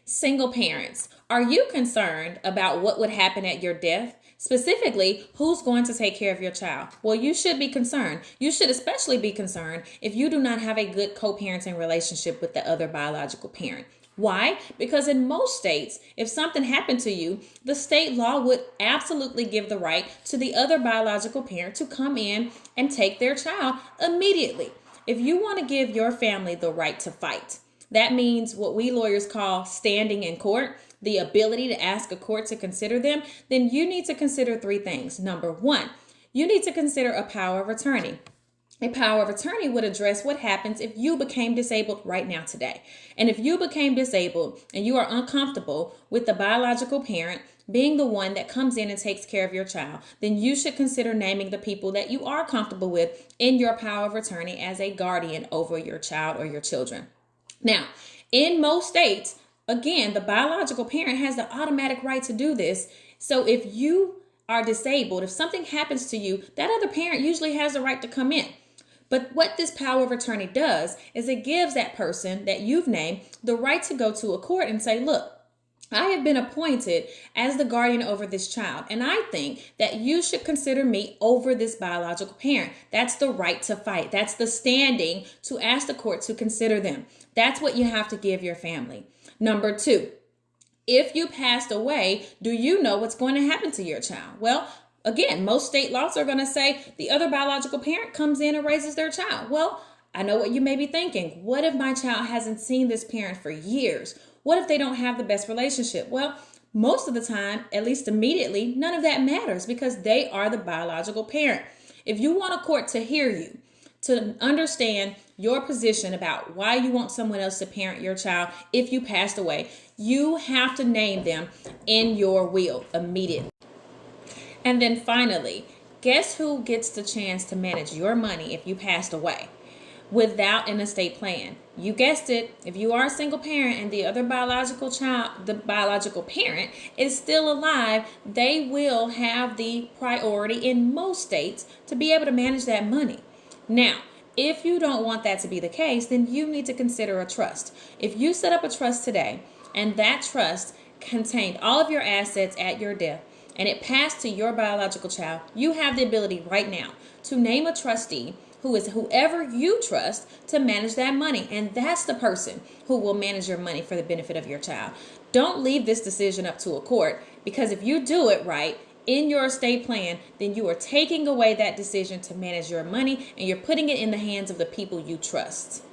Single parents, are you concerned about what would happen at your death? Specifically, who's going to take care of your child? Well, you should be concerned. You should especially be concerned if you do not have a good co-parenting relationship with the other biological parent. Why? Because in most states, if something happened to you, the state law would absolutely give the right to the other biological parent to come in and take their child immediately. If you want to give your family the right to fight, that means what we lawyers call standing in court, the ability to ask a court to consider them, then you need to consider three things. Number one, you need to consider a power of attorney. A power of attorney would address what happens if you became disabled right now today. And if you became disabled and you are uncomfortable with the biological parent being the one that comes in and takes care of your child, then you should consider naming the people that you are comfortable with in your power of attorney as a guardian over your child or your children. Now, in most states, again, the biological parent has the automatic right to do this. So if you are disabled, if something happens to you, that other parent usually has the right to come in. But what this power of attorney does is it gives that person that you've named the right to go to a court and say, look, I have been appointed as the guardian over this child, and I think that you should consider me over this biological parent. That's the right to fight. That's the standing to ask the court to consider them. That's what you have to give your family. Number two, if you passed away, do you know what's going to happen to your child? Well, again, most state laws are going to say the other biological parent comes in and raises their child. Well, I know what you may be thinking. What if my child hasn't seen this parent for years? What if they don't have the best relationship? Well, most of the time, at least immediately, none of that matters because they are the biological parent. If you want a court to hear you, to understand your position about why you want someone else to parent your child if you passed away, you have to name them in your will immediately. And then finally, guess who gets the chance to manage your money if you passed away without an estate plan? You guessed it. If you are a single parent and the other biological child, the biological parent is still alive, they will have the priority in most states to be able to manage that money. Now, if you don't want that to be the case, then you need to consider a trust. If you set up a trust today and that trust contained all of your assets at your death, and it passed to your biological child, you have the ability right now to name a trustee who is whoever you trust to manage that money. And that's the person who will manage your money for the benefit of your child. Don't leave this decision up to a court, because if you do it right in your estate plan, then you are taking away that decision to manage your money and you're putting it in the hands of the people you trust.